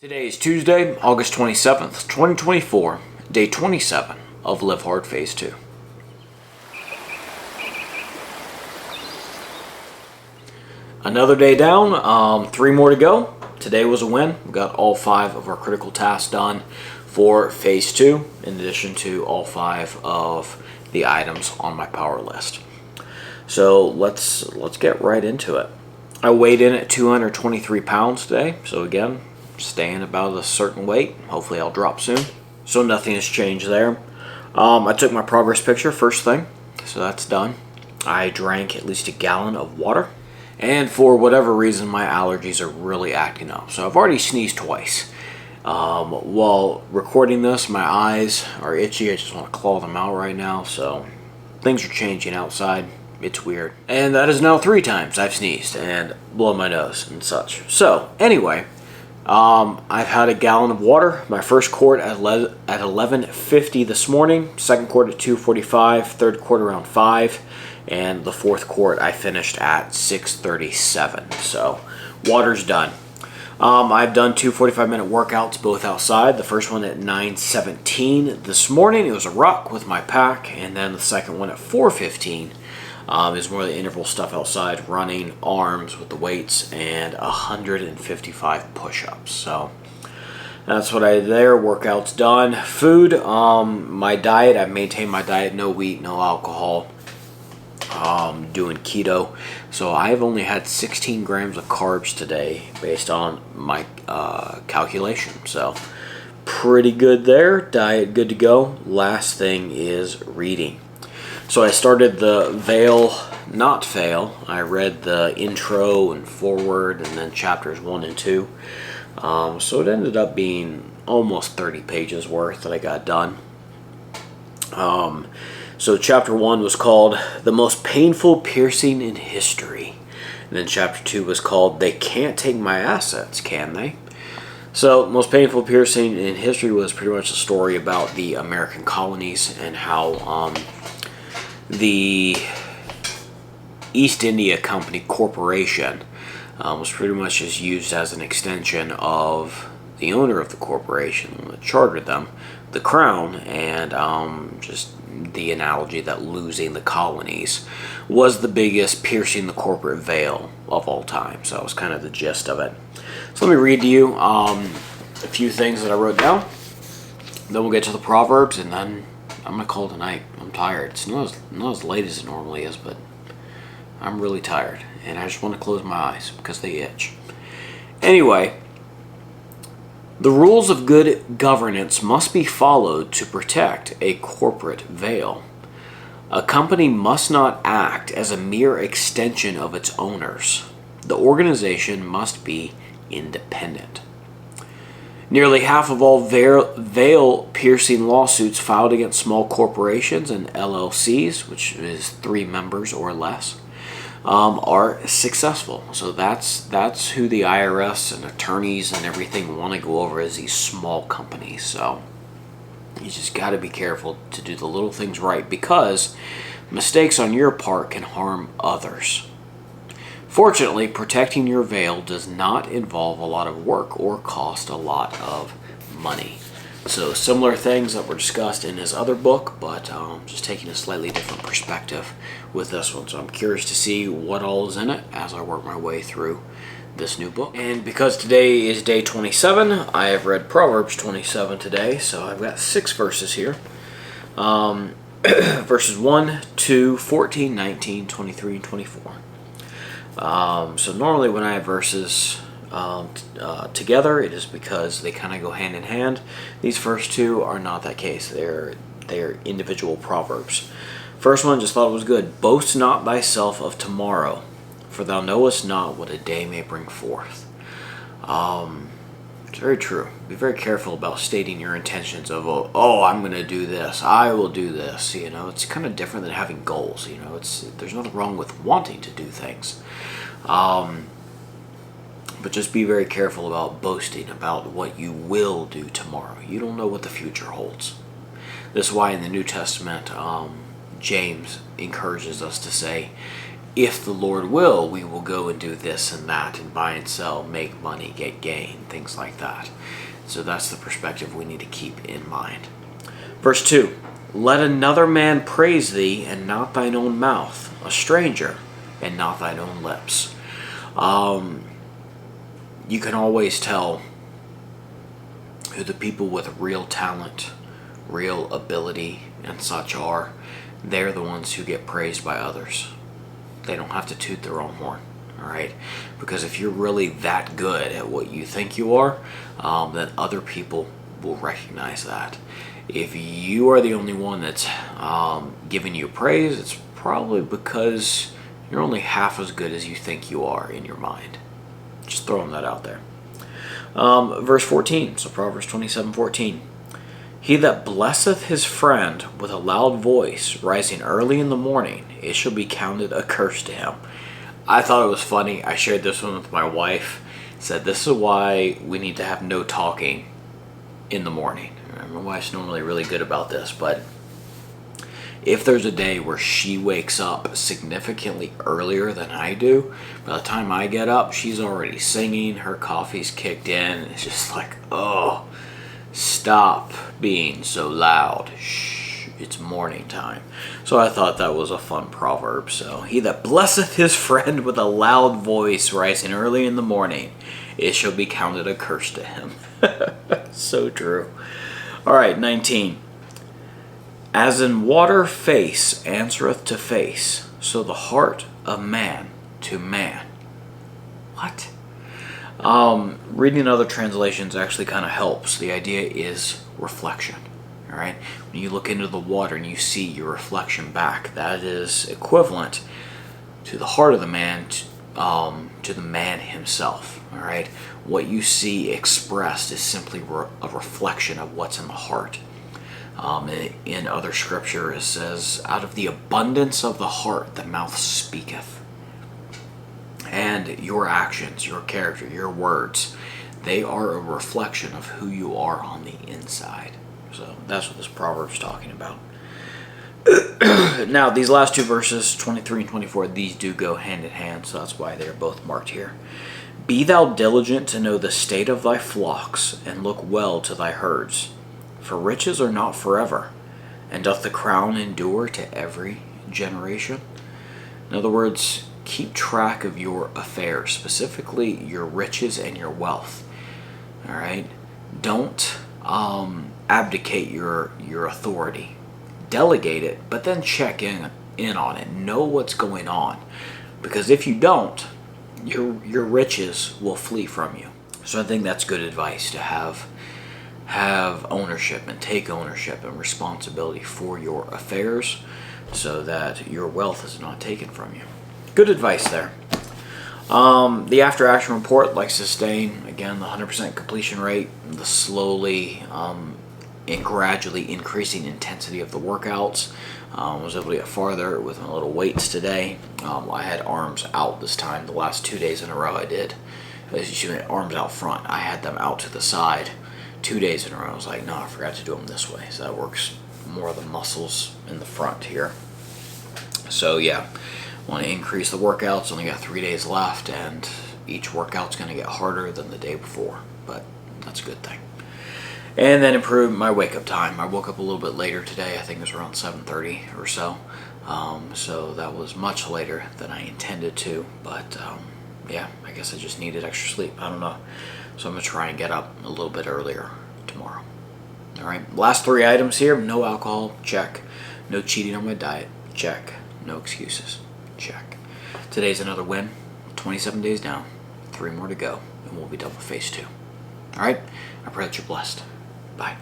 Today is Tuesday, August 27th, 2024, day 27 of LiveHard Phase 2. Another day down, 3 more to go. Today was a win. We got all 5 of our critical tasks done for Phase 2, in addition to all 5 of the items on my power list. So let's get right into it. I weighed in at 223 pounds today, so again, staying about a certain weight. Hopefully I'll drop soon. So nothing has changed there. I took my progress picture first thing, so that's done. I drank at least a gallon of water, and for whatever reason my allergies are really acting up. So I've already sneezed twice. While recording this, my eyes are itchy. I just want to claw them out right now, so things are changing outside. It's weird. And that is now 3 times I've sneezed and blown my nose and such. So anyway, I've had a gallon of water. My first quart at 11:50 this morning, second quart at 2:45, third quart around 5, and the fourth quart I finished at 6:37. So water's done. I've done 2 45-minute workouts, both outside. The first one at 9:17 this morning. It was a ruck with my pack, and then the second one at 4:15. Is more of the interval stuff outside, running, arms with the weights, and 155 push-ups. So that's what I did there. Workouts done. Food, my diet, I've maintained my diet, no wheat, no alcohol, doing keto. So I've only had 16 grams of carbs today based on my calculation. So pretty good there. Diet good to go. Last thing is reading. So I started the Veil, Not Fail. I read the intro and forward and then chapters 1 and 2. So it ended up being almost 30 pages worth that I got done. So chapter 1 was called The Most Painful Piercing in History. And then chapter 2 was called They Can't Take My Assets, Can They? So Most Painful Piercing in History was pretty much a story about the American colonies and how the East India Company Corporation was pretty much just used as an extension of the owner of the corporation that chartered them, the crown, and just the analogy that losing the colonies was the biggest piercing the corporate veil of all time. So that was kind of the gist of it. So let me read to you a few things that I wrote down. Then we'll get to the Proverbs, and then I'm going to call it a night. I'm tired. It's not as late as it normally is, but I'm really tired. And I just want to close my eyes because they itch. Anyway, the rules of good governance must be followed to protect a corporate veil. A company must not act as a mere extension of its owners. The organization must be independent. Nearly half of all veil-piercing lawsuits filed against small corporations and LLCs, which is 3 members or less, are successful. So that's who the IRS and attorneys and everything want to go over, is these small companies. So you just got to be careful to do the little things right, because mistakes on your part can harm others. Fortunately, protecting your veil does not involve a lot of work or cost a lot of money. So similar things that were discussed in his other book, but just taking a slightly different perspective with this one. So I'm curious to see what all is in it as I work my way through this new book. And because today is day 27, I have read Proverbs 27 today, so I've got 6 verses here. Verses 1, 2, 14, 19, 23, and 24. So normally when I have verses together, it is because they kind of go hand in hand. These first 2 are not that case. They're individual proverbs. First one, just thought it was good. Boast not thyself of tomorrow, for thou knowest not what a day may bring forth. It's very true. Be very careful about stating your intentions of, oh, I'm going to do this. I will do this. You know, it's kind of different than having goals. You know, there's nothing wrong with wanting to do things. But just be very careful about boasting about what you will do tomorrow. You don't know what the future holds. This is why in the New Testament, James encourages us to say, if the Lord will, we will go and do this and that and buy and sell, make money, get gain, things like that. So that's the perspective we need to keep in mind. Verse 2, let another man praise thee, and not thine own mouth, a stranger, and not thine own lips. You can always tell who the people with real talent, real ability, and such are. They're the ones who get praised by others. They don't have to toot their own horn, all right? Because if you're really that good at what you think you are, then other people will recognize that. If you are the only one that's giving you praise, it's probably because you're only half as good as you think you are in your mind. Just throwing that out there. Verse 14, so Proverbs 27:14. He that blesseth his friend with a loud voice, rising early in the morning, it shall be counted a curse to him. I thought it was funny. I shared this one with my wife. Said this is why we need to have no talking in the morning. My wife's normally really good about this, but if there's a day where she wakes up significantly earlier than I do, by the time I get up, she's already singing, her coffee's kicked in, and it's just like, oh, stop being so loud. Shh, it's morning time. So I thought that was a fun proverb. So, he that blesseth his friend with a loud voice, rising early in the morning, it shall be counted a curse to him. So true. All right, 19. As in water face answereth to face, so the heart of man to man. What? Reading other translations actually kind of helps. The idea is reflection. All right? When you look into the water and you see your reflection back, that is equivalent to the heart of the man, to the man himself. All right? What you see expressed is simply a reflection of what's in the heart. In other scripture it says, out of the abundance of the heart the mouth speaketh. And your actions, your character, your words, they are a reflection of who you are on the inside. So that's what this proverb's talking about. Now these last two verses, 23 and 24, these do go hand in hand, so that's why they're both marked here. Be thou diligent to know the state of thy flocks, and look well to thy herds. For riches are not forever, and doth the crown endure to every generation? In other words, keep track of your affairs, specifically your riches and your wealth. All right? Don't abdicate your authority. Delegate it, but then check in on it. Know what's going on. Because if you don't, your riches will flee from you. So I think that's good advice, to have ownership and take ownership and responsibility for your affairs so that your wealth is not taken from you. Good advice there. The after action report, like sustain, again, the 100% completion rate, the slowly and gradually increasing intensity of the workouts. Was able to get farther with my little weights today. I had arms out this time. The last 2 days in a row I did. Arms out front. I had them out to the side 2 days in a row. I was like, no, I forgot to do them this way. So that works more of the muscles in the front here. So yeah, want to increase the workouts. Only got 3 days left, and each workout's going to get harder than the day before, but that's a good thing. And then improve my wake up time. I woke up a little bit later today. I think it was around 7:30 or so. So that was much later than I intended to, but yeah, I guess I just needed extra sleep. I don't know. So I'm going to try and get up a little bit earlier tomorrow. All right, last 3 items here. No alcohol, check. No cheating on my diet, check. No excuses, check. Today's another win. 27 days down, 3 more to go, and we'll be done with phase 2. All right, I pray that you're blessed. Bye.